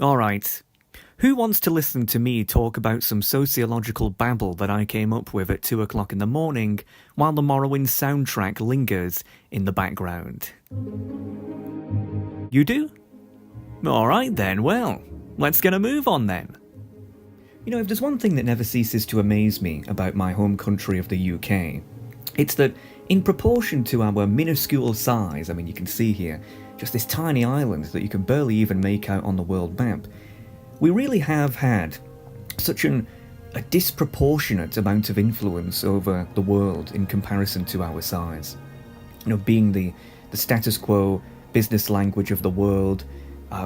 Alright, who wants to listen to me talk about some sociological babble that I came up with at 2 o'clock in the morning while the Morrowind soundtrack lingers in the background? You do? Alright then, well, let's get a move on then. You know, if there's one thing that never ceases to amaze me about my home country of the UK, it's that in proportion to our minuscule size, I mean you can see here, just this tiny island that you can barely even make out on the world map, we really have had such a disproportionate amount of influence over the world in comparison to our size. You know, being the status quo business language of the world,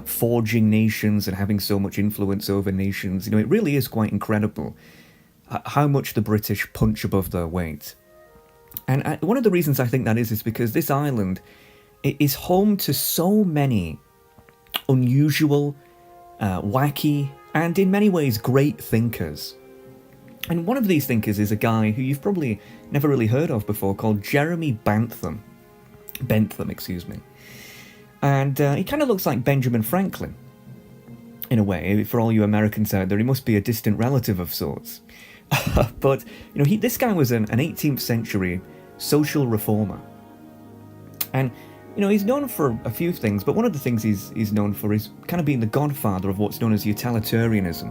forging nations and having so much influence over nations, you know, it really is quite incredible how much the British punch above their weight. And one of the reasons I think that is because this island is home to so many unusual, wacky, and in many ways great thinkers. And one of these thinkers is a guy who you've probably never really heard of before, called Jeremy Bentham. And he kind of looks like Benjamin Franklin, in a way. For all you Americans out there, he must be a distant relative of sorts. But, you know, this guy was an 18th century social reformer. And, you know, he's known for a few things, but one of the things he's known for is kind of being the godfather of what's known as utilitarianism,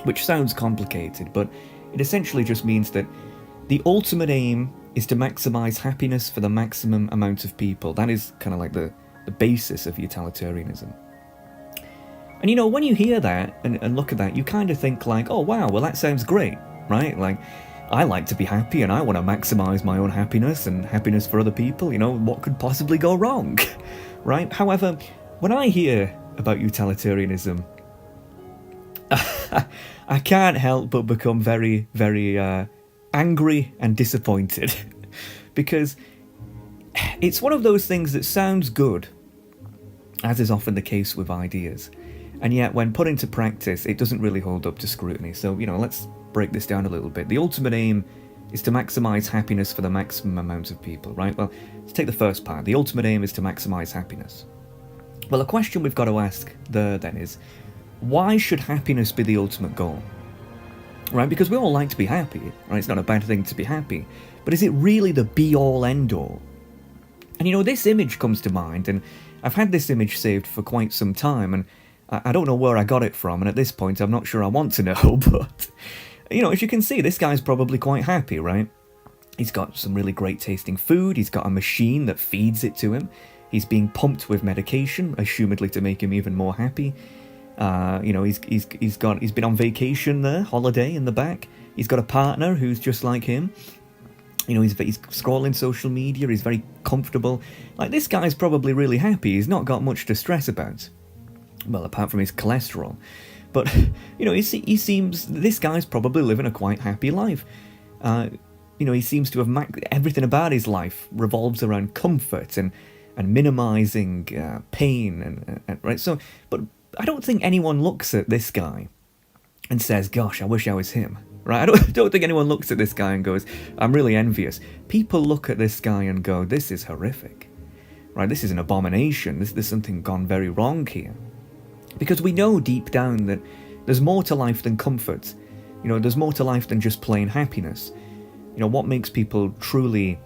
which sounds complicated, but it essentially just means that the ultimate aim is to maximize happiness for the maximum amount of people. That is kind of like the basis of utilitarianism. And you know, when you hear that and look at that, you kind of think like, oh wow, well that sounds great, right? Like, I like to be happy and I want to maximize my own happiness and happiness for other people, you know, what could possibly go wrong, right? However, when I hear about utilitarianism, I can't help but become very, very angry and disappointed because it's one of those things that sounds good, as is often the case with ideas, and yet when put into practice it doesn't really hold up to scrutiny. So, you know, let's break this down a little bit. The ultimate aim is to maximize happiness for the maximum amount of people, right? Well, let's take the first part. The ultimate aim is to maximize happiness. Well, a question we've got to ask there then is, why should happiness be the ultimate goal? Right? Because we all like to be happy, right? It's not a bad thing to be happy, but is it really the be-all, end-all? And you know, this image comes to mind, and I've had this image saved for quite some time, and I don't know where I got it from, and at this point I'm not sure I want to know, but, you know, as you can see, this guy's probably quite happy, right? He's got some really great tasting food, he's got a machine that feeds it to him, he's being pumped with medication, assumedly to make him even more happy. You know, he's been on vacation there, holiday in the back, he's got a partner who's just like him. You know, he's scrolling social media, he's very comfortable. Like, this guy's probably really happy, he's not got much to stress about. Well, apart from his cholesterol. But, you know, he seems, this guy's probably living a quite happy life. You know, he seems to have, everything about his life revolves around comfort and minimising pain, and right? So, but I don't think anyone looks at this guy and says, gosh, I wish I was him. Right? I don't think anyone looks at this guy and goes, I'm really envious. People look at this guy and go, this is horrific. Right? This is an abomination. There's something gone very wrong here. Because we know deep down that there's more to life than comfort. You know, there's more to life than just plain happiness. You know, what makes people truly...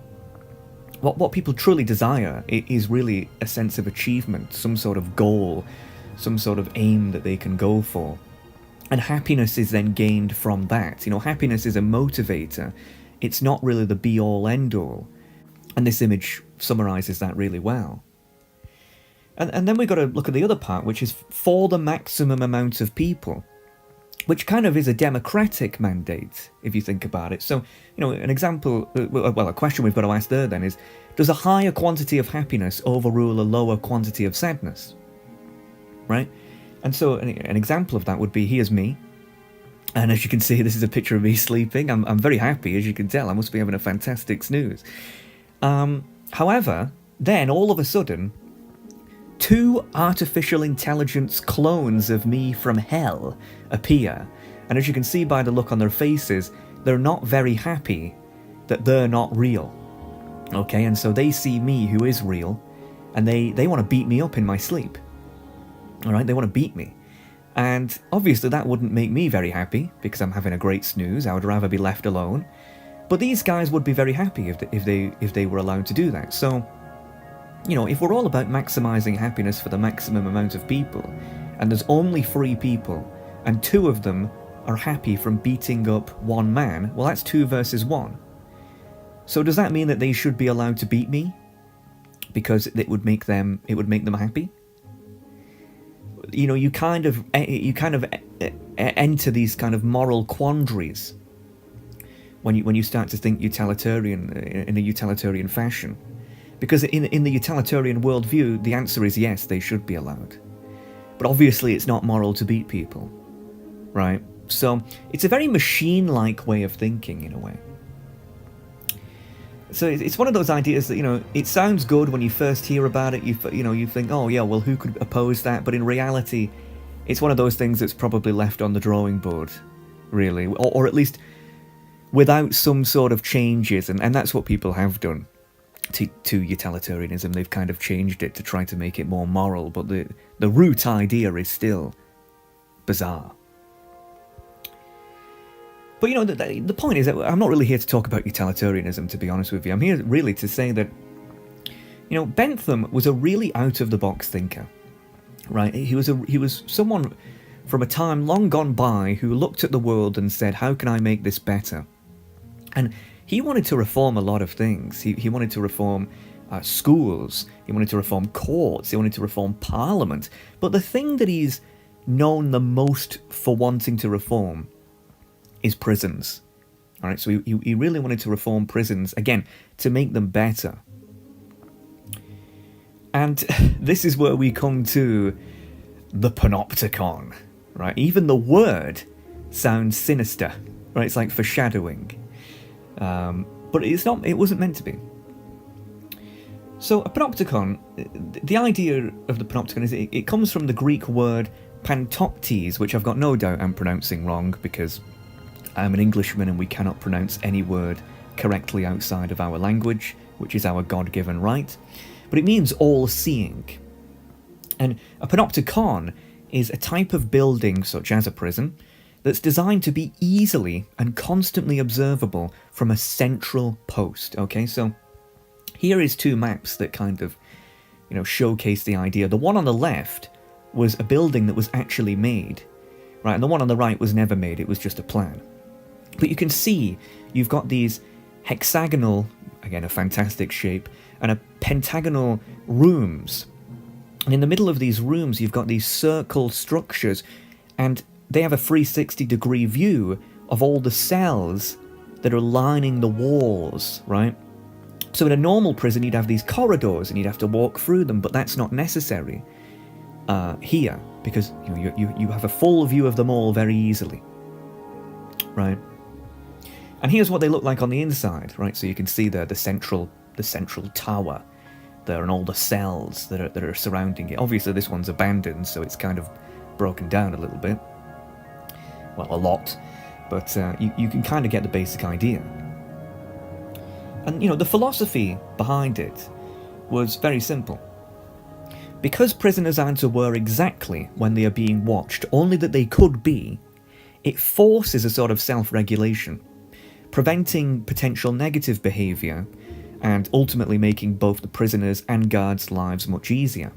What people truly desire is really a sense of achievement, some sort of goal, some sort of aim that they can go for. And happiness is then gained from that. You know, happiness is a motivator. It's not really the be-all, end-all. And this image summarises that really well. And then we've got to look at the other part, which is for the maximum amount of people, which kind of is a democratic mandate, if you think about it. So, you know, an example, well, a question we've got to ask there then is, does a higher quantity of happiness overrule a lower quantity of sadness? Right? And so an example of that would be, here's me, and as you can see, this is a picture of me sleeping. I'm very happy, as you can tell. I must be having a fantastic snooze. However, then all of a sudden, 2 artificial intelligence clones of me from hell appear, and as you can see by the look on their faces, they're not very happy that they're not real. Okay, and so they see me, who is real, and they want to beat me up in my sleep. Alright, they want to beat me. And obviously that wouldn't make me very happy, because I'm having a great snooze. I would rather be left alone. But these guys would be very happy if they were allowed to do that. So, if we're all about maximising happiness for the maximum amount of people, and there's only 3 people, and 2 of them are happy from beating up 1 man, well, that's 2 versus 1. So does that mean that they should be allowed to beat me? Because it would make them happy? You kind of enter these kind of moral quandaries when you start to think utilitarian in a utilitarian fashion. Because in the utilitarian worldview, the answer is yes, they should be allowed. But obviously it's not moral to beat people, right? So it's a very machine-like way of thinking, in a way. So it's one of those ideas that, it sounds good when you first hear about it. You think, oh yeah, well, who could oppose that? But in reality, it's one of those things that's probably left on the drawing board, really. Or at least without some sort of changes. And that's what people have done to utilitarianism. They've kind of changed it to try to make it more moral. But the root idea is still bizarre. But the point is that I'm not really here to talk about utilitarianism, to be honest with you. I'm here really to say that, Bentham was a really out-of-the-box thinker, right? He was someone from a time long gone by who looked at the world and said, how can I make this better? And he wanted to reform a lot of things. He wanted to reform schools. He wanted to reform courts. He wanted to reform parliament. But the thing that he's known the most for wanting to reform is prisons. All right, so he really wanted to reform prisons, again, to make them better. And this is where we come to the Panopticon, right? Even the word sounds sinister, right? It's like foreshadowing. But it's not. It wasn't meant to be. So a Panopticon, the idea of the Panopticon is it comes from the Greek word Panoptes, which I've got no doubt I'm pronouncing wrong, because I'm an Englishman and we cannot pronounce any word correctly outside of our language, which is our God-given right. But it means all-seeing. And a panopticon is a type of building, such as a prison, that's designed to be easily and constantly observable from a central post. Okay, so here is 2 maps that kind of, showcase the idea. The one on the left was a building that was actually made, right? And the one on the right was never made, it was just a plan. But you can see you've got these hexagonal, again a fantastic shape, and a pentagonal rooms. And in the middle of these rooms you've got these circle structures, and they have a 360-degree view of all the cells that are lining the walls, right? So in a normal prison you'd have these corridors and you'd have to walk through them, but that's not necessary here, because you have a full view of them all very easily, right? And here's what they look like on the inside, right? So you can see the central tower there and all the cells that are surrounding it. Obviously this one's abandoned, so it's kind of broken down a little bit. Well, a lot. But you can kind of get the basic idea. And, the philosophy behind it was very simple. Because prisoners aren't aware exactly when they are being watched, only that they could be, it forces a sort of self-regulation, preventing potential negative behaviour and ultimately making both the prisoners' and guards' lives much easier.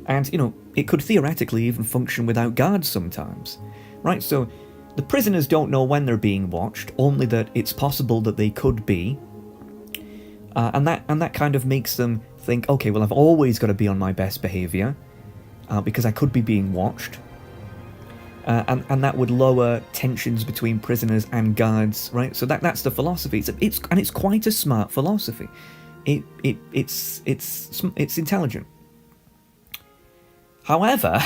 And, it could theoretically even function without guards sometimes, right? So the prisoners don't know when they're being watched, only that it's possible that they could be, and that kind of makes them think, okay, well, I've always got to be on my best behaviour because I could be being watched. And that would lower tensions between prisoners and guards, right? So that's the philosophy. It's quite a smart philosophy. It's intelligent. However,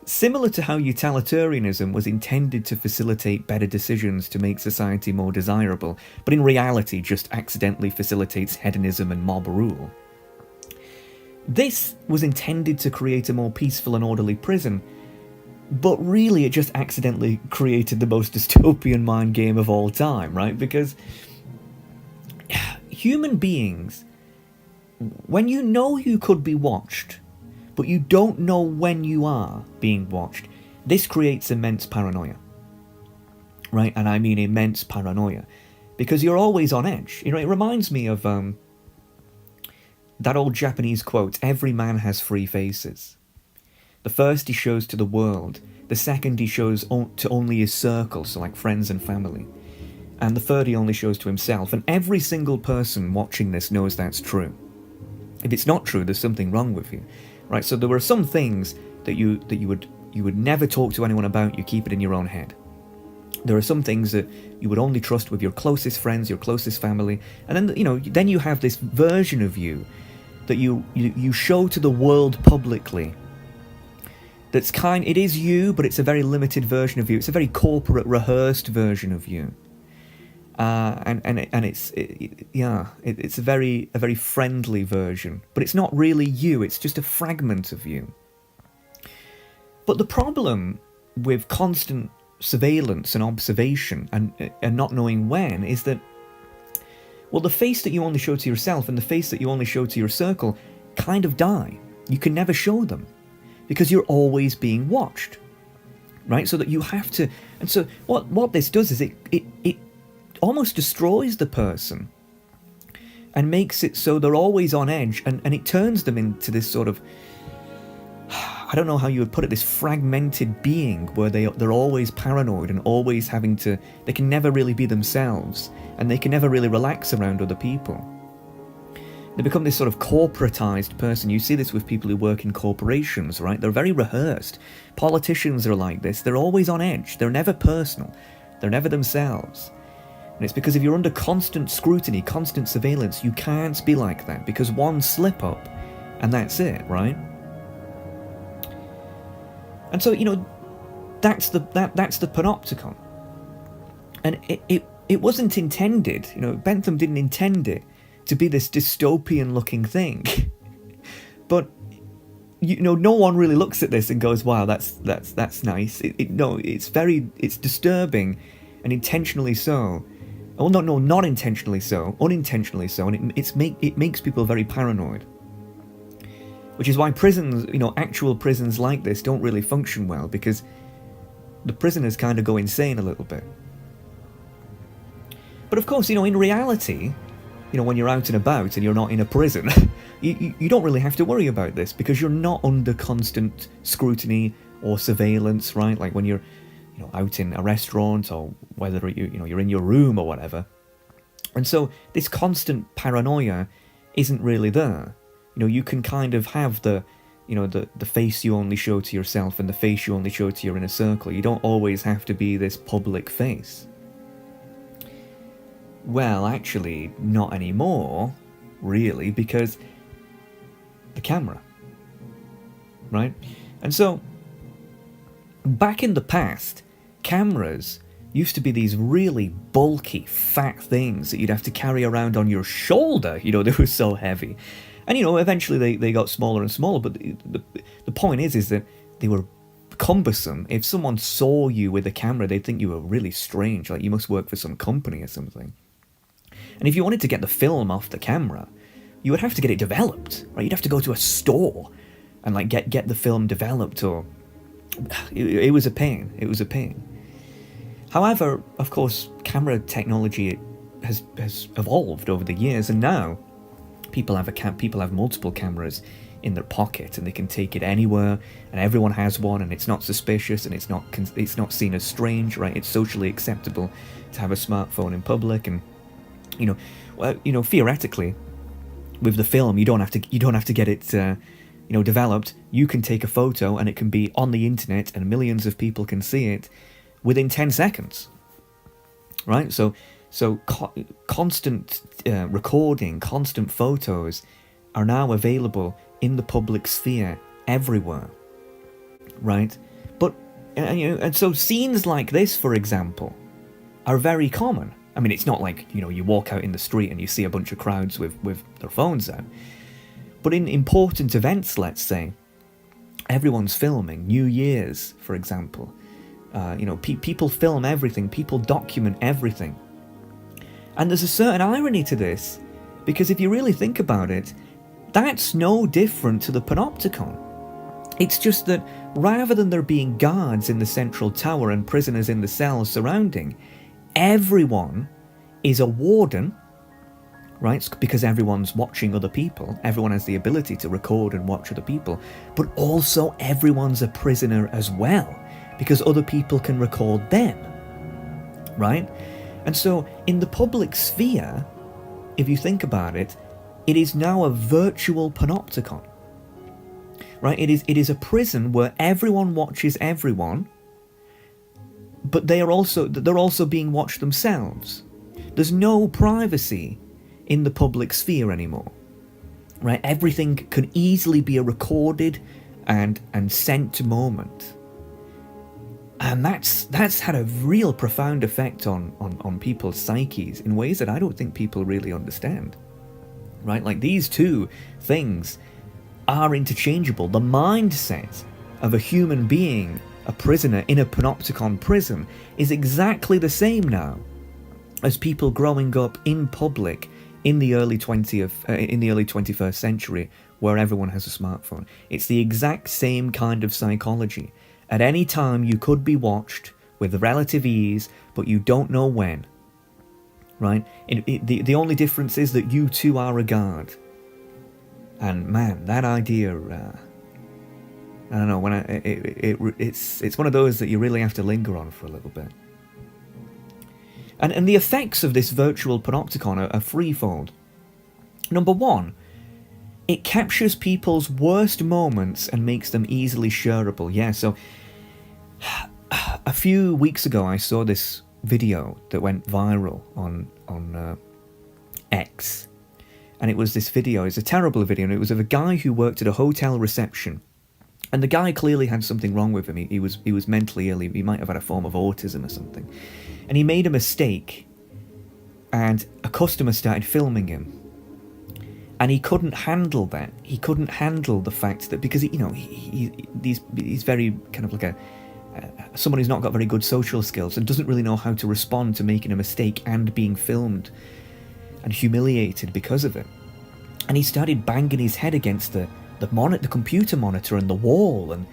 similar to how utilitarianism was intended to facilitate better decisions to make society more desirable, but in reality just accidentally facilitates hedonism and mob rule, this was intended to create a more peaceful and orderly prison. But really, it just accidentally created the most dystopian mind game of all time, right? Because human beings, when you know you could be watched, but you don't know when you are being watched. This creates immense paranoia, right? And I mean immense paranoia, because you're always on edge. You know, it reminds me of that old Japanese quote, "Every man has three faces. The first he shows to the world, the second he shows to only his circle, so like friends and family, and the third he only shows to himself." And every single person watching this knows that's true. If it's not true, there's something wrong with you, right? So there are some things that you would never talk to anyone about. You keep it in your own head. There are some things that you would only trust with your closest friends, your closest family, and then then you have this version of you that you show to the world publicly. That's it is you, but it's a very limited version of you. It's a very corporate, rehearsed version of you, it's a very friendly version, but it's not really you. It's just a fragment of you. But the problem with constant surveillance and observation and not knowing when is that, well, the face that you only show to yourself and the face that you only show to your circle kind of die. You can never show them because you're always being watched, right? So that you have to, and so what this does is it almost destroys the person and makes it so they're always on edge, and it turns them into this sort of, I don't know how you would put it, this fragmented being where they're always paranoid and always they can never really be themselves, and they can never really relax around other people. They become this sort of corporatized person. You see this with people who work in corporations, right? They're very rehearsed. Politicians are like this. They're always on edge. They're never personal. They're never themselves. And it's because if you're under constant scrutiny, constant surveillance, you can't be like that, because one slip up and that's it, right? And so, that's the Panopticon. And it wasn't intended, Bentham didn't intend it to be this dystopian looking thing. But no one really looks at this and goes, "Wow, that's nice." It's disturbing, and intentionally so. Oh no, not intentionally so, unintentionally so, and it makes people very paranoid. Which is why prisons, actual prisons like this don't really function well, because the prisoners kind of go insane a little bit. But of course, in reality, when you're out and about and you're not in a prison, you don't really have to worry about this, because you're not under constant scrutiny or surveillance, right? Like when you're, out in a restaurant, or whether you're in your room or whatever. And so this constant paranoia isn't really there. You can kind of have the face you only show to yourself and the face you only show to your inner circle. You don't always have to be this public face. Well, actually, not anymore, really, because the camera, right? And so, back in the past, cameras used to be these really bulky, fat things that you'd have to carry around on your shoulder. They were so heavy. And, eventually they got smaller and smaller, but the point is that they were cumbersome. If someone saw you with a camera, they'd think you were really strange, like you must work for some company or something. And if you wanted to get the film off the camera, you would have to get it developed, right? You'd have to go to a store and get the film developed, or it was a pain. It was a pain. However, of course, camera technology has evolved over the years, and now people have multiple cameras in their pocket, and they can take it anywhere, and everyone has one, and it's not suspicious, and it's not seen as strange, right? It's socially acceptable to have a smartphone in public, and theoretically, with the film, you don't have to get it developed. You can take a photo, and it can be on the internet, and millions of people can see it within 10 seconds, right? So constant recording, constant photos are now available in the public sphere everywhere, right? But and so scenes like this, for example, are very common. I mean, it's not like you walk out in the street and you see a bunch of crowds with their phones out. But in important events, let's say, everyone's filming. New Year's, for example, people film everything. People document everything. And there's a certain irony to this, because if you really think about it, that's no different to the Panopticon. It's just that rather than there being guards in the central tower and prisoners in the cells surrounding, everyone is a warden, right? Because everyone's watching other people. Everyone has the ability to record and watch other people. But also everyone's a prisoner as well, because other people can record them, right? And so in the public sphere, if you think about it, it is now a virtual panopticon, right? It is a prison where everyone watches everyone, but they're also being watched themselves. There's no privacy in the public sphere anymore, right? Everything can easily be a recorded and sent moment, and that's had a real profound effect on people's psyches in ways that I don't think people really understand, right? Like, these two things are interchangeable. The mindset of a human being, a prisoner in a panopticon prison, is exactly the same now as people growing up in public in the early 21st century, where everyone has a smartphone. It's the exact same kind of psychology. At any time you could be watched with relative ease, but you don't know when, right? The only difference is that you too are a guard. And man, that idea, I don't know, it's one of those that you really have to linger on for a little bit. And the effects of this virtual panopticon are threefold. Number one, it captures people's worst moments and makes them easily shareable. Yeah, so a few weeks ago I saw this video that went viral on X. And it was this video, it's a terrible video, and it was of a guy who worked at a hotel reception. And the guy clearly had something wrong with him. He was mentally ill. He might have had a form of autism or something. And he made a mistake, and a customer started filming him. And he couldn't handle that. He couldn't handle the fact that, because he's very kind of like someone who's not got very good social skills and doesn't really know how to respond to making a mistake and being filmed and humiliated because of it. And he started banging his head against the computer monitor and the wall, and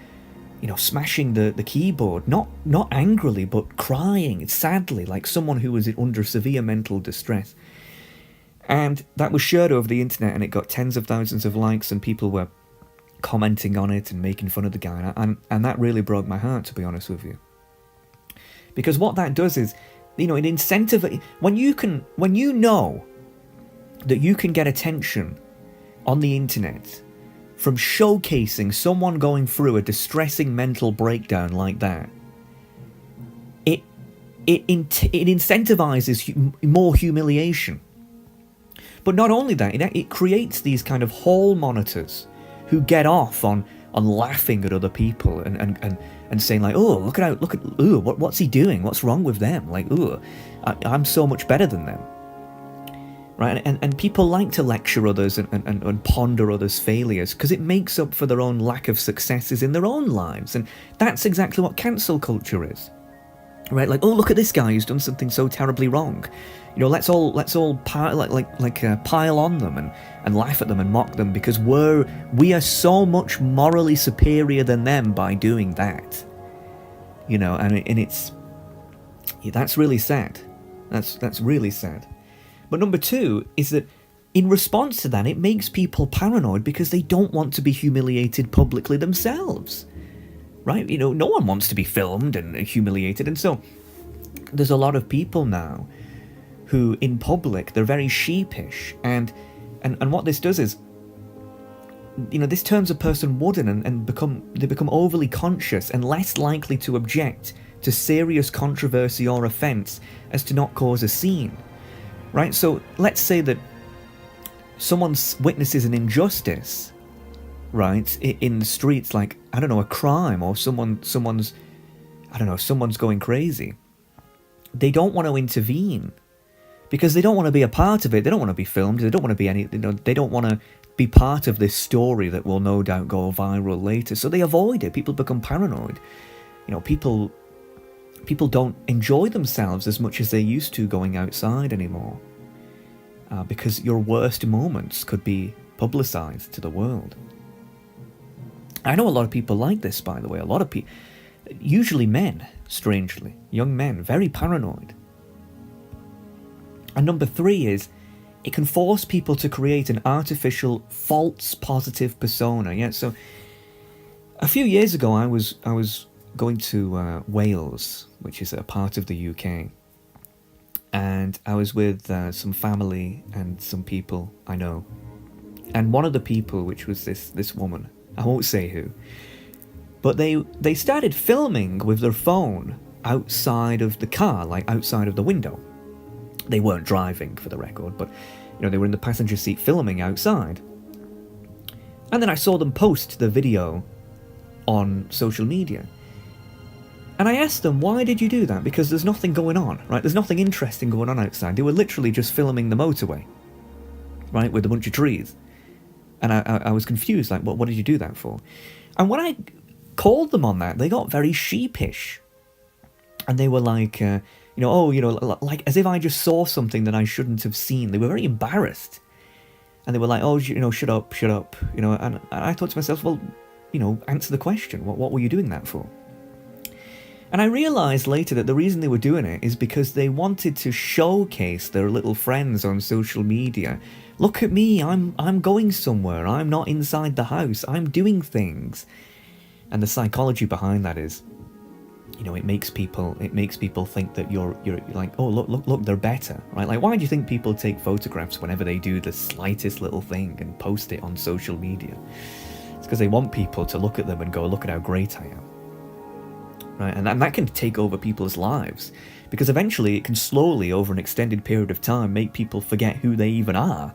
smashing the keyboard, not angrily, but crying sadly, like someone who was under severe mental distress. And that was shared over the internet, and it got tens of thousands of likes, and people were commenting on it and making fun of the guy, and that really broke my heart, to be honest with you. Because what that does is, it incentivizes, when you know that you can get attention on the internet from showcasing someone going through a distressing mental breakdown like that, it incentivizes more humiliation. But not only that, it creates these kind of hall monitors who get off on laughing at other people and saying like, oh, what's he doing? What's wrong with them? Like, I'm so much better than them. Right, and people like to lecture others and ponder others' failures because it makes up for their own lack of successes in their own lives, and that's exactly what cancel culture is. Right, like, oh, look at this guy who's done something so terribly wrong. Let's all pile on them and laugh at them and mock them because we are so much morally superior than them by doing that. And it's that's really sad. That's really sad. But number two is that in response to that, it makes people paranoid because they don't want to be humiliated publicly themselves. Right? No one wants to be filmed and humiliated. And so there's a lot of people now who, in public, they're very sheepish. And what this does is, this turns a person wooden and they become overly conscious and less likely to object to serious controversy or offence as to not cause a scene. Right, so let's say that someone witnesses an injustice, right, in the streets, like, I don't know, a crime, or someone's going crazy. They don't want to intervene because they don't want to be a part of it. They don't want to be filmed. They don't want to be they don't want to be part of this story that will no doubt go viral later. So they avoid it. People become paranoid. People don't enjoy themselves as much as they used to going outside anymore, because your worst moments could be publicised to the world. I know a lot of people like this, by the way. A lot of people, usually men, strangely, young men, very paranoid. And number 3 is, it can force people to create an artificial false positive persona. Yeah, so a few years ago I was going to Wales, which is a part of the UK, and I was with some family and some people I know. And one of the people, which was this woman, I won't say who, but they started filming with their phone outside of the car, like outside of the window. They weren't driving, for the record, but they were in the passenger seat filming outside. And then I saw them post the video on social media. And I asked them, why did you do that? Because there's nothing going on, right? There's nothing interesting going on outside. They were literally just filming the motorway, right, with a bunch of trees. And I was confused, like, what did you do that for? And when I called them on that, they got very sheepish. And they were like, like as if I just saw something that I shouldn't have seen. They were very embarrassed. And they were like, shut up. And I thought to myself, well, answer the question. What were you doing that for? And I realised later that the reason they were doing it is because they wanted to showcase their little friends on social media. Look at me, I'm going somewhere. I'm not inside the house. I'm doing things. And the psychology behind that is, it makes people think that you're like, oh, look, they're better, right? Like, why do you think people take photographs whenever they do the slightest little thing and post it on social media? It's because they want people to look at them and go, look at how great I am. Right? And that can take over people's lives, because eventually it can slowly, over an extended period of time, make people forget who they even are,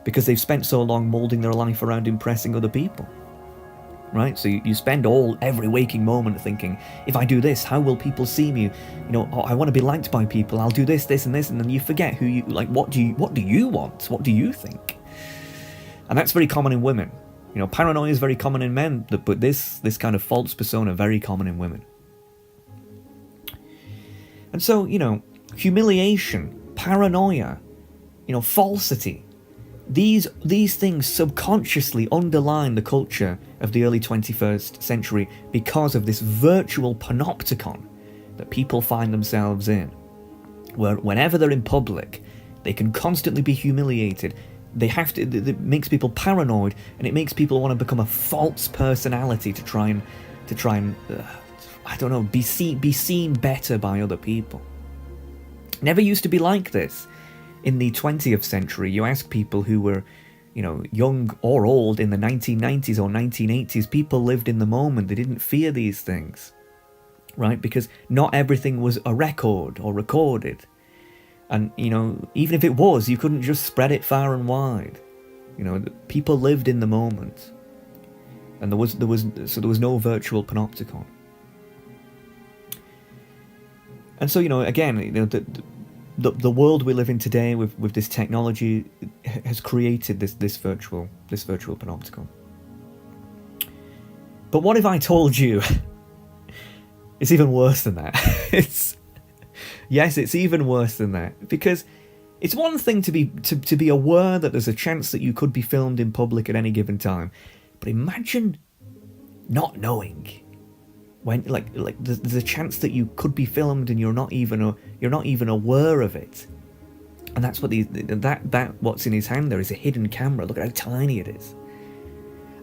because they've spent so long moulding their life around impressing other people. Right? So you spend every waking moment thinking, if I do this, how will people see me? I want to be liked by people. I'll do this, and this, and then you forget who you like. What do you want? What do you think? And that's very common in women. Paranoia is very common in men, but this kind of false persona very common in women. And so, humiliation, paranoia, falsity, these things subconsciously underline the culture of the early 21st century because of this virtual panopticon that people find themselves in, where whenever they're in public, they can constantly be humiliated. It makes people paranoid, and it makes people want to become a false personality to try and be seen better by other people. Never used to be like this. In the 20th century, you ask people who were, young or old in the 1990s or 1980s, people lived in the moment. They didn't fear these things, right? Because not everything was a record or recorded. And, even if it was, you couldn't just spread it far and wide. People lived in the moment. And there was no virtual panopticon. And so, again, the world we live in today with this technology has created this virtual panopticon. But what if I told you it's even worse than that? Yes, it's even worse than that, because it's one thing to be aware that there's a chance that you could be filmed in public at any given time, but imagine not knowing when, like there's a chance that you could be filmed and you're not even aware of it. And that's what what's in his hand there is a hidden camera. Look at how tiny it is.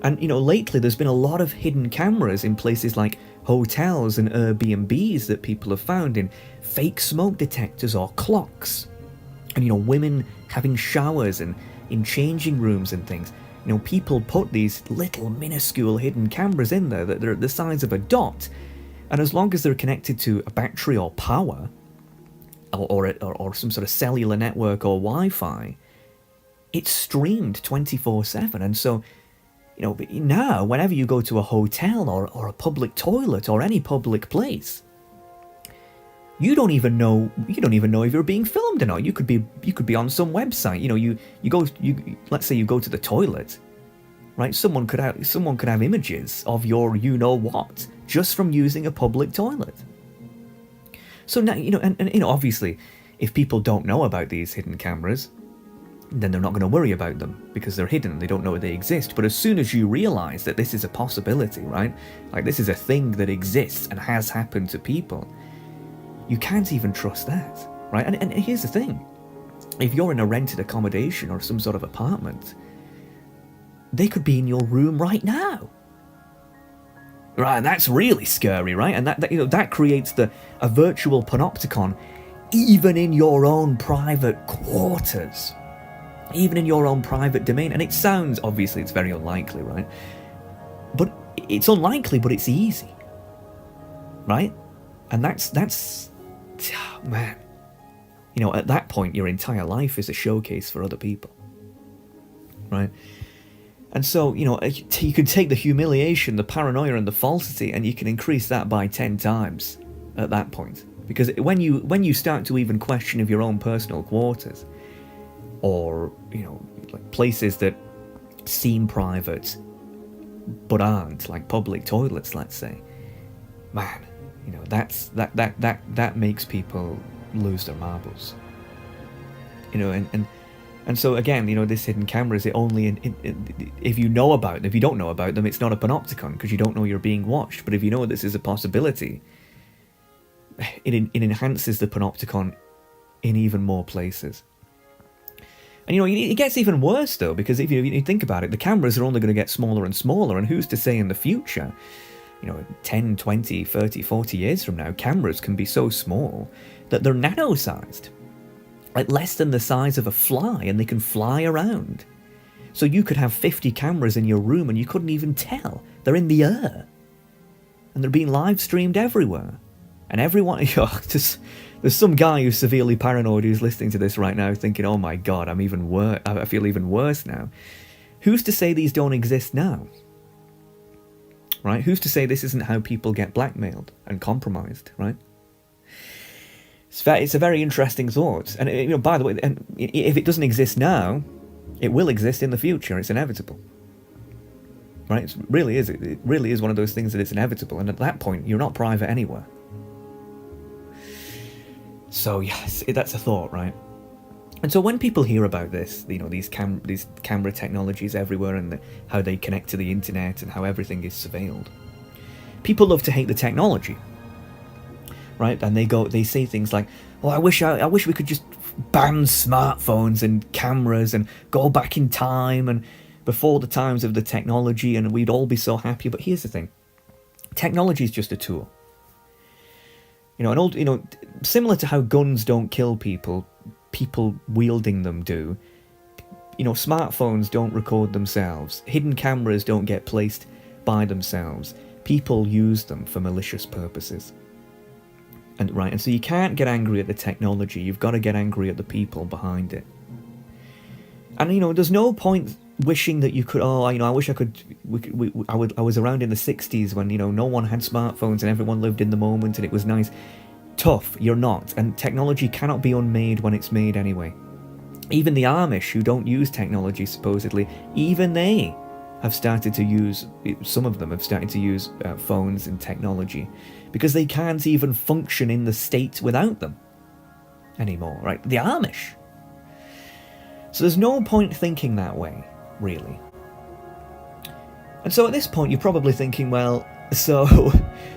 And lately there's been a lot of hidden cameras in places like hotels and Airbnbs that people have found, in fake smoke detectors or clocks, and women having showers and in changing rooms and things. People put these little minuscule hidden cameras in there that they're the size of a dot, and as long as they're connected to a battery or power, or some sort of cellular network or Wi-Fi, it's streamed 24/7. And so, now whenever you go to a hotel or a public toilet or any public place, you don't even know if you're being filmed or not. You could be on some website. Let's say you go to the toilet, right? Someone could have images of your what just from using a public toilet. So now and obviously, if people don't know about these hidden cameras, then they're not going to worry about them because they're hidden, they don't know they exist. But as soon as you realise that this is a possibility, right, like this is a thing that exists and has happened to people, you can't even trust that, right? And here's the thing, if you're in a rented accommodation or some sort of apartment, they could be in your room right now. Right, that's really scary, right? And that creates a virtual panopticon even in your own private quarters, even in your own private domain. And it sounds, obviously, it's very unlikely, right? But it's unlikely, but it's easy, right? And that's man, at that point, your entire life is a showcase for other people, right? And so, you can take the humiliation, the paranoia, and the falsity, and you can increase that by 10 times at that point. Because when you start to even question of your own personal quarters, or, like places that seem private but aren't, like public toilets, let's say, man, that makes people lose their marbles. And so again, this hidden cameras, it only if you know about them. If you don't know about them, it's not a panopticon because you don't know you're being watched. But if you know this is a possibility, it enhances the panopticon in even more places. And it gets even worse though, because if you think about it, the cameras are only going to get smaller and smaller, and who's to say in the future, 10, 20, 30, 40 years from now, cameras can be so small that they're nano-sized. Like less than the size of a fly, and they can fly around. So you could have 50 cameras in your room and you couldn't even tell. They're in the air. And they're being live streamed everywhere. And everyone, there's some guy who's severely paranoid who's listening to this right now thinking, oh my god, I feel even worse now. Who's to say these don't exist now? Right? Who's to say this isn't how people get blackmailed and compromised, right? It's a very interesting thought, and by the way, and if it doesn't exist now, it will exist in the future. It's inevitable, right? It really is one of those things that it's inevitable, and at that point, you're not private anywhere. So yes, that's a thought, right? And so when people hear about this, these camera technologies everywhere, and how they connect to the internet, and how everything is surveilled, people love to hate the technology. Right, and they say things like, "Oh, I wish we could just ban smartphones and cameras and go back in time and before the times of the technology, and we'd all be so happy." But here's the thing: technology is just a tool. Similar to how guns don't kill people, people wielding them do. Smartphones don't record themselves. Hidden cameras don't get placed by themselves. People use them for malicious purposes. And so you can't get angry at the technology, you've got to get angry at the people behind it. And there's no point wishing that you could, I wish I could, I was around in the 60s when, no one had smartphones and everyone lived in the moment and it was nice. Tough, you're not. And technology cannot be unmade when it's made anyway. Even the Amish, who don't use technology supposedly, even they have started to use, some of them have started to use phones and technology, because they can't even function in the state without them anymore, right? The Amish. So there's no point thinking that way, really. And so at this point, you're probably thinking, well, so,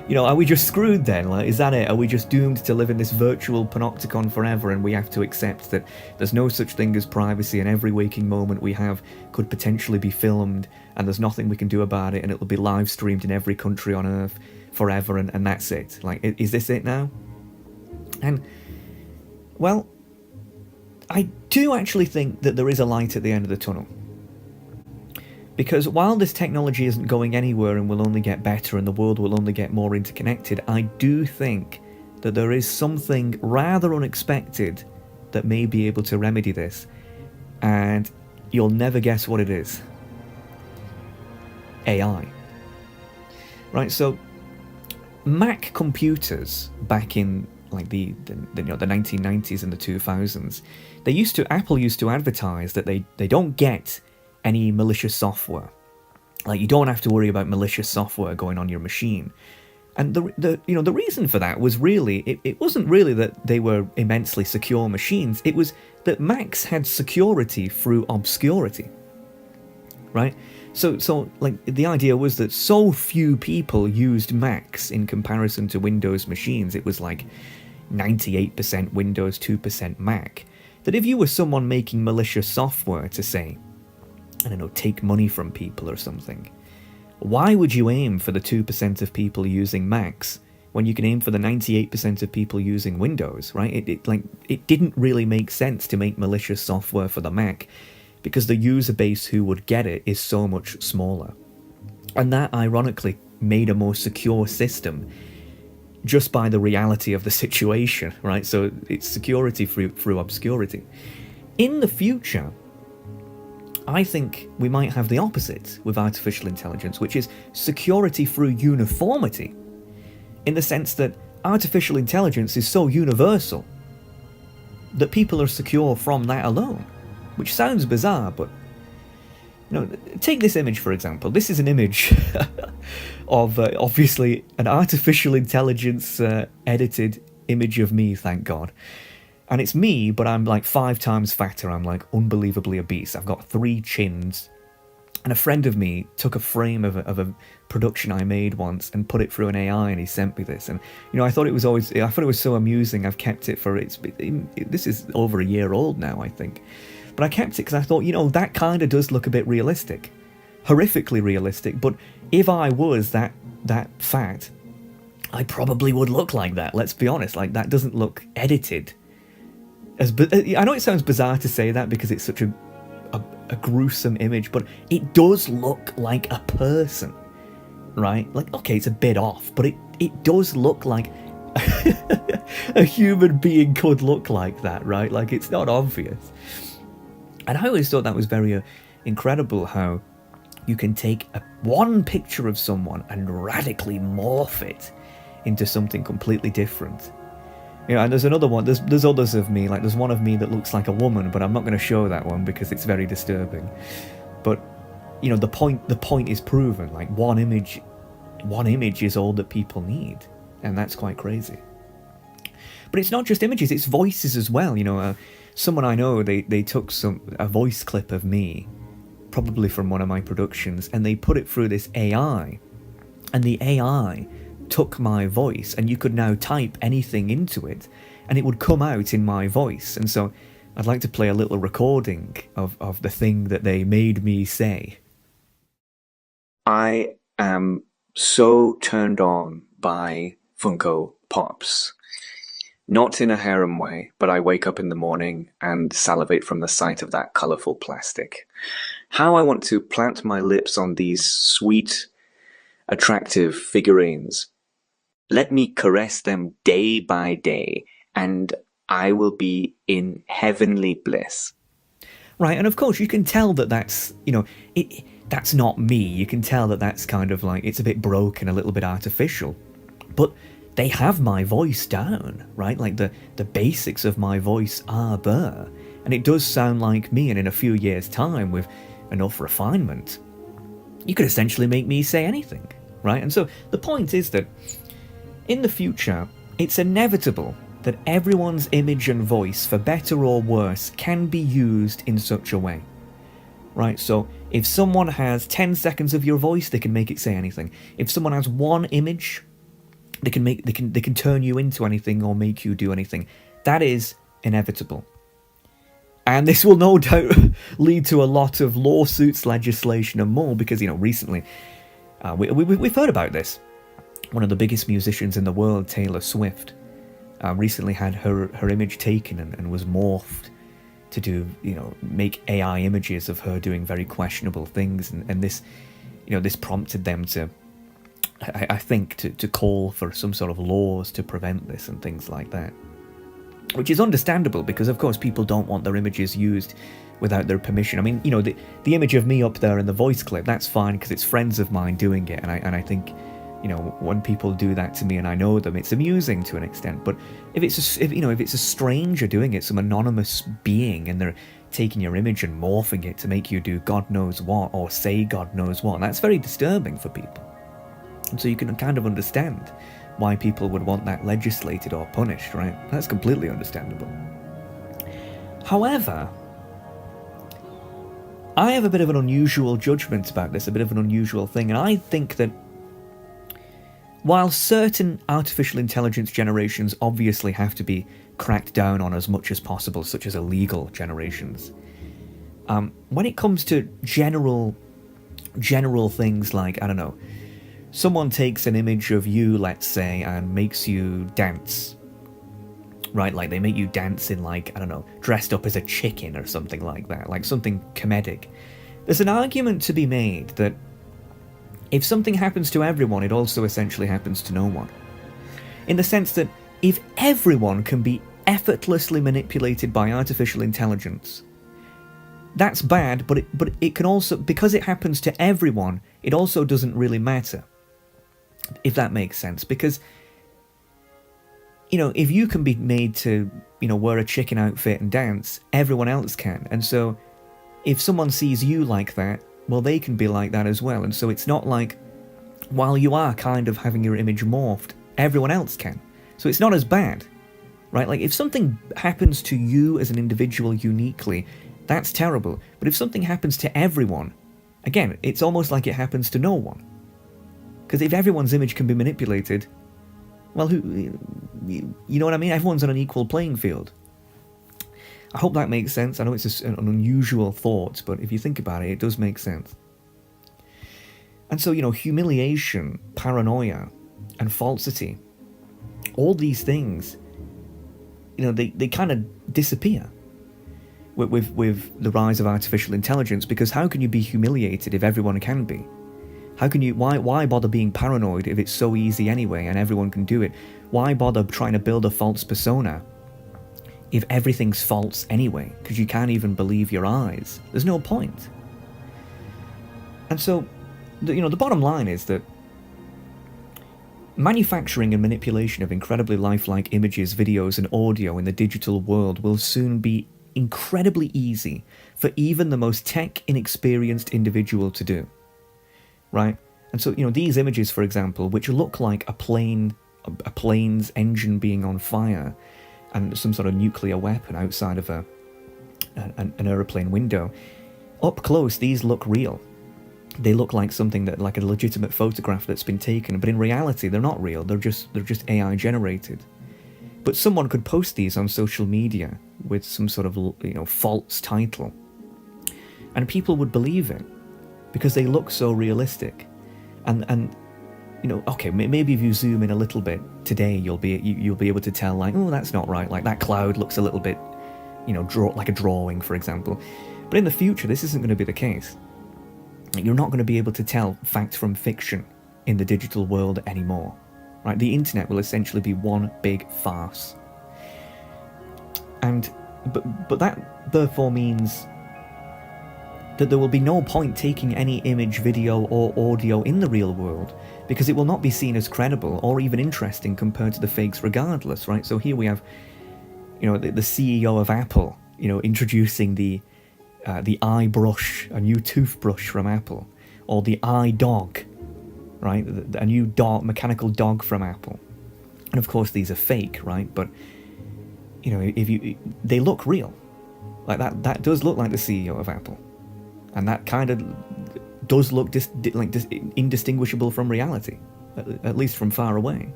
are we just screwed then? Like, is that it? Are we just doomed to live in this virtual panopticon forever, and we have to accept that there's no such thing as privacy, and every waking moment we have could potentially be filmed, and there's nothing we can do about it, and it'll be live streamed in every country on Earth forever, and that's it? Like, is this it now? And, well, I do actually think that there is a light at the end of the tunnel. Because while this technology isn't going anywhere and will only get better and the world will only get more interconnected, I do think that there is something rather unexpected that may be able to remedy this. And you'll never guess what it is. AI. Right, so Mac computers back in like the 1990s and the 2000s, Apple used to advertise that they don't get any malicious software. Like, you don't have to worry about malicious software going on your machine. And the reason for that was really, it wasn't really that they were immensely secure machines, it was that Macs had security through obscurity, right? So like the idea was that so few people used Macs in comparison to Windows machines, it was like 98% Windows, 2% Mac, that if you were someone making malicious software to, say, I don't know, take money from people or something, why would you aim for the 2% of people using Macs when you can aim for the 98% of people using Windows, right? It didn't really make sense to make malicious software for the Mac because the user base who would get it is so much smaller. And that, ironically, made a more secure system just by the reality of the situation, right? So it's security through obscurity. In the future, I think we might have the opposite with artificial intelligence, which is security through uniformity, in the sense that artificial intelligence is so universal that people are secure from that alone, which sounds bizarre, but take this image, for example. This is an image of, obviously, an artificial intelligence edited image of me, thank God. And it's me, but I'm like 5 times fatter. I'm like unbelievably obese. I've got 3 chins. And a friend of me took a frame of a production I made once and put it through an AI, and he sent me this. And I thought it was so amusing. I've kept it for this is over a year old now, I think. But I kept it because I thought, that kind of does look a bit realistic, horrifically realistic. But if I was that fat, I probably would look like that. Let's be honest. Like, that doesn't look edited. I know it sounds bizarre to say that because it's such a gruesome image, but it does look like a person, right? Like, okay, it's a bit off, but it does look like a human being could look like that, right? Like, it's not obvious. And I always thought that was very incredible how you can take one picture of someone and radically morph it into something completely different. And there's another one, there's others of me, like there's one of me that looks like a woman, but I'm not going to show that one because it's very disturbing. But, the point is proven, like one image is all that people need, and that's quite crazy. But it's not just images, it's voices as well. Someone I know, they took a voice clip of me, probably from one of my productions, and they put it through this AI, and the AI took my voice, and you could now type anything into it and it would come out in my voice. And so I'd like to play a little recording of the thing that they made me say. I am so turned on by Funko Pops. Not in a harem way, but I wake up in the morning and salivate from the sight of that colourful plastic. How I want to plant my lips on these sweet, attractive figurines. Let me caress them day by day, and I will be in heavenly bliss. Right, and of course you can tell that that's, that's not me. You can tell that that's kind of like, it's a bit broken, a little bit artificial. But they have my voice down, right? Like the basics of my voice are there. And it does sound like me, and in a few years' time, with enough refinement, you could essentially make me say anything, right? And so the point is that in the future, it's inevitable that everyone's image and voice, for better or worse, can be used in such a way. Right, so if someone has 10 seconds of your voice, they can make it say anything. If someone has one image, they can turn you into anything or make you do anything. That is inevitable. And this will no doubt lead to a lot of lawsuits, legislation, and more, because, recently, we've heard about this. One of the biggest musicians in the world, Taylor Swift, recently had her image taken and was morphed to do, make AI images of her doing very questionable things, and this, this prompted them to, I think, to call for some sort of laws to prevent this and things like that. Which is understandable, because of course people don't want their images used without their permission. I mean, the image of me up there in the voice clip, that's fine because it's friends of mine doing it, and I think, when people do that to me and I know them, it's amusing to an extent. But if it's a stranger doing it, some anonymous being, and they're taking your image and morphing it to make you do God knows what or say God knows what, that's very disturbing for people. And so you can kind of understand why people would want that legislated or punished, right? That's completely understandable. However, I have a bit of an unusual judgment about this, a bit of an unusual thing, and I think that while certain artificial intelligence generations obviously have to be cracked down on as much as possible, such as illegal generations, when it comes to general things like, I don't know, someone takes an image of you, let's say, and makes you dance, right? Like they make you dance in, like, I don't know, dressed up as a chicken or something like that, like something comedic. There's an argument to be made that if something happens to everyone, it also essentially happens to no one. In the sense that if everyone can be effortlessly manipulated by artificial intelligence, that's bad, but it can also, because it happens to everyone, it also doesn't really matter. If that makes sense. Because, you know, if you can be made to, you know, wear a chicken outfit and dance, everyone else can. And so if someone sees you like that, well, they can be like that as well. And so it's not like, while you are kind of having your image morphed, everyone else can. So it's not as bad, right? Like if something happens to you as an individual uniquely, that's terrible. But if something happens to everyone, again, it's almost like it happens to no one. Because if everyone's image can be manipulated, well, you know what I mean? Everyone's on an equal playing field. I hope that makes sense. I know it's an unusual thought, but if you think about it, it does make sense. And so, you know, humiliation, paranoia, and falsity, all these things, you know, they kind of disappear with the rise of artificial intelligence, because how can you be humiliated if everyone can be? How can you, why bother being paranoid if it's so easy anyway and everyone can do it? Why bother trying to build a false persona if everything's false anyway? Because you can't even believe your eyes. There's no point. And so, you know, the bottom line is that manufacturing and manipulation of incredibly lifelike images, videos, and audio in the digital world will soon be incredibly easy for even the most tech-inexperienced individual to do. Right? And so, you know, these images, for example, which look like a plane's engine being on fire and some sort of nuclear weapon outside of an aeroplane window, up close, these look real. They look like something that, like a legitimate photograph that's been taken, but in reality, they're not real. They're just AI generated. But someone could post these on social media with some sort of, you know, false title, and people would believe it, because they look so realistic. And you know, okay, maybe if you zoom in a little bit today, you'll be able to tell, like, oh, that's not right, like that cloud looks a little bit, you know, like a drawing, for example. But in the future, this isn't going to be the case. You're not going to be able to tell fact from fiction in the digital world anymore, right? The internet will essentially be one big farce. And but that therefore means that there will be no point taking any image, video, or audio in the real world, because it will not be seen as credible or even interesting compared to the fakes regardless, right? So here we have, you know, the CEO of Apple, you know, introducing the iBrush, a new toothbrush from Apple, or the iDog, right? A new mechanical dog from Apple. And of course these are fake, right? But, you know, they look real. Like that does look like the CEO of Apple. And that kind of does look indistinguishable from reality, at least from far away.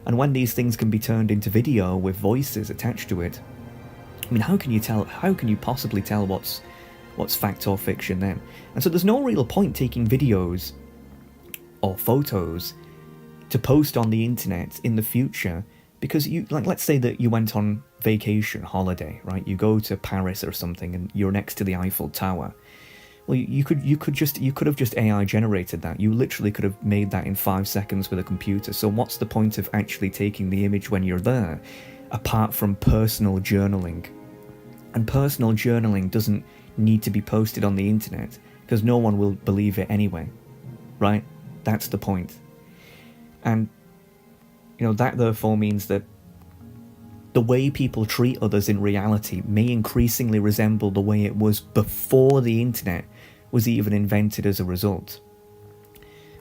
And when these things can be turned into video with voices attached to it, I mean, how can you possibly tell what's fact or fiction then? And so there's no real point taking videos or photos to post on the internet in the future, because let's say that you went on vacation, holiday, right? You go to Paris or something and you're next to the Eiffel Tower. Well, you could have just AI generated that. You literally could have made that in 5 seconds with a computer. So what's the point of actually taking the image when you're there, apart from personal journaling? And personal journaling doesn't need to be posted on the internet, because no one will believe it anyway, right? That's the point. And, you know, that therefore means that the way people treat others in reality may increasingly resemble the way it was before the internet was even invented as a result.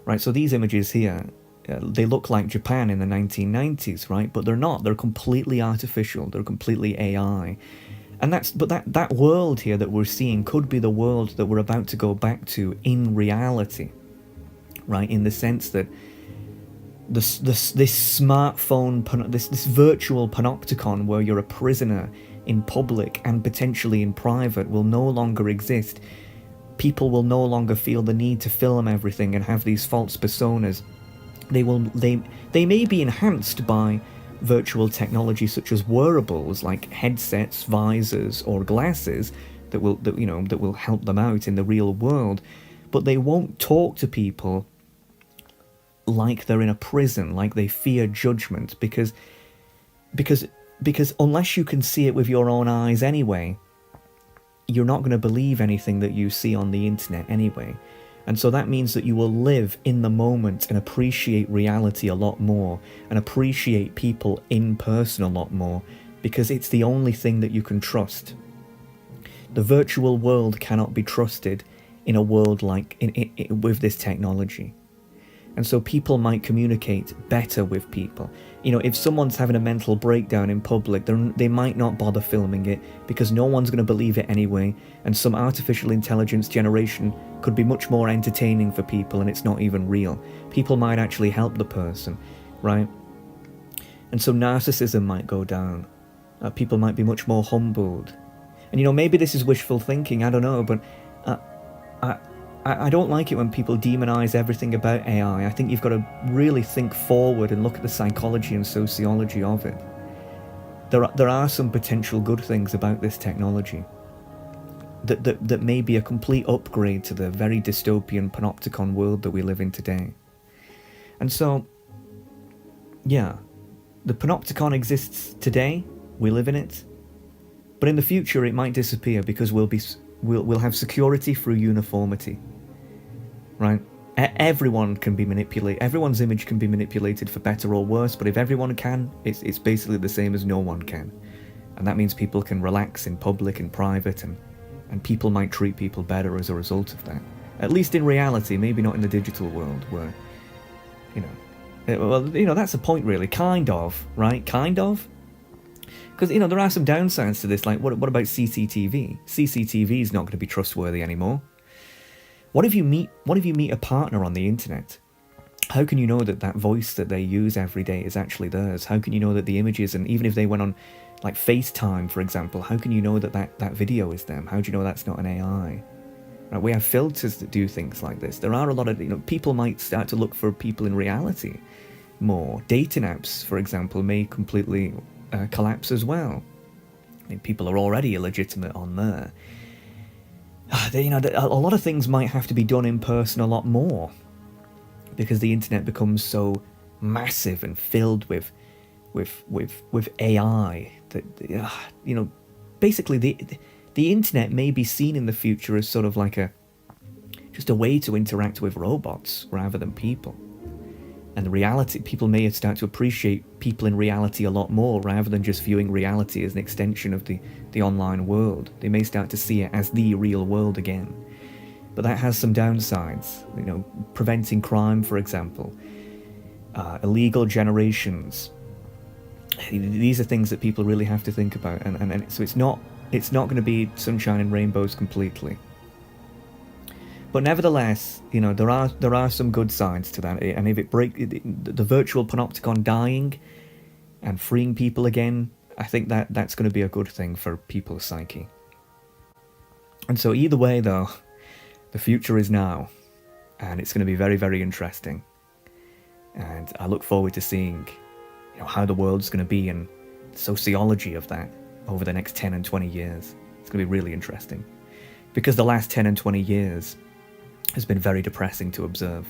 Right, so these images here, they look like Japan in the 1990s, right? But they're not. They're completely artificial. They're completely AI. And that world here that we're seeing could be the world that we're about to go back to in reality, right? In the sense that this smartphone, this virtual panopticon where you're a prisoner in public and potentially in private will no longer exist. People will no longer feel the need to film everything and have these false personas. They may be enhanced by virtual technology such as wearables like headsets, visors, or glasses that will help them out in the real world, but they won't talk to people like they're in a prison, like they fear judgment, because unless you can see it with your own eyes anyway, you're not going to believe anything that you see on the internet anyway. And so that means that you will live in the moment and appreciate reality a lot more, and appreciate people in person a lot more, because it's the only thing that you can trust. The virtual world cannot be trusted in a world like with this technology. And so people might communicate better with people. If someone's having a mental breakdown in public, they might not bother filming it because no one's going to believe it anyway, and some artificial intelligence generation could be much more entertaining for people, and it's not even real. People might actually help the person, right? And so narcissism might go down. People might be much more humbled. And maybe this is wishful thinking, I don't know, but I don't like it when people demonize everything about AI. I think you've got to really think forward and look at the psychology and sociology of it. There are some potential good things about this technology that may be a complete upgrade to the very dystopian Panopticon world that we live in today. And so, yeah, the Panopticon exists today, we live in it, but in the future it might disappear because we'll have security through uniformity, right? Everyone can be manipulated. Everyone's image can be manipulated for better or worse, but if everyone can, it's basically the same as no one can. And that means people can relax in public and private, and people might treat people better as a result of that. At least in reality, maybe not in the digital world where, that's the point really, kind of, right? Kind of. Because, there are some downsides to this, like what about CCTV? CCTV is not going to be trustworthy anymore. What if you meet a partner on the internet? How can you know that voice that they use every day is actually theirs? How can you know that the images, and even if they went on like FaceTime, for example, how can you know that video is them? How do you know that's not an AI? Right, we have filters that do things like this. There are a lot of, people might start to look for people in reality more. Dating apps, for example, may completely collapse as well. People are already illegitimate on there. A lot of things might have to be done in person a lot more because the internet becomes so massive and filled with AI that basically the internet may be seen in the future as sort of like just a way to interact with robots rather than people. And the reality, people may start to appreciate people in reality a lot more rather than just viewing reality as an extension of the online world. They may start to see it as the real world again. But that has some downsides, preventing crime, for example, illegal generations. These are things that people really have to think about, and so it's not going to be sunshine and rainbows completely. But nevertheless, there are some good sides to that, and if the virtual Panopticon dying and freeing people again, I think that's going to be a good thing for people's psyche. And so either way, though, the future is now, and it's going to be very, very interesting. And I look forward to seeing, how the world's going to be and the sociology of that over the next 10 and 20 years. It's going to be really interesting, because the last 10 and 20 years has been very depressing to observe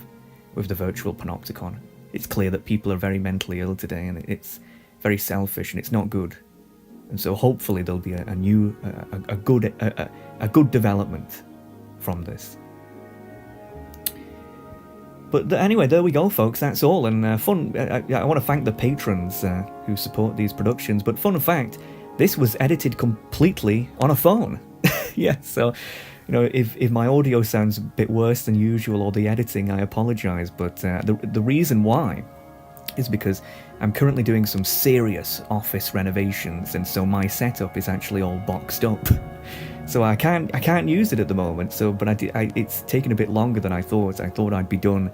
with the virtual Panopticon. It's clear that people are very mentally ill today, and it's very selfish, and it's not good. And so hopefully there'll be a good development from this. But anyway, there we go, folks. That's all. And fun. I want to thank the patrons who support these productions. But fun fact, this was edited completely on a phone. Yeah, so if my audio sounds a bit worse than usual or the editing, I apologise. But the reason why is because I'm currently doing some serious office renovations, and so my setup is actually all boxed up. So I can't use it at the moment. But it's taken a bit longer than I thought. I thought I'd be done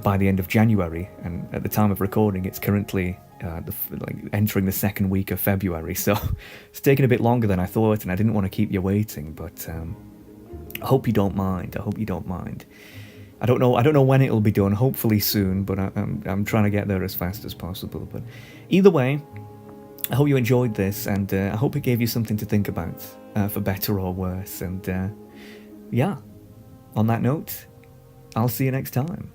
by the end of January, and at the time of recording, it's currently entering the second week of February. So it's taken a bit longer than I thought, and I didn't want to keep you waiting. But I hope you don't mind. I don't know when it'll be done. Hopefully soon, but I'm trying to get there as fast as possible. But either way, I hope you enjoyed this, and I hope it gave you something to think about, for better or worse. And yeah, on that note, I'll see you next time.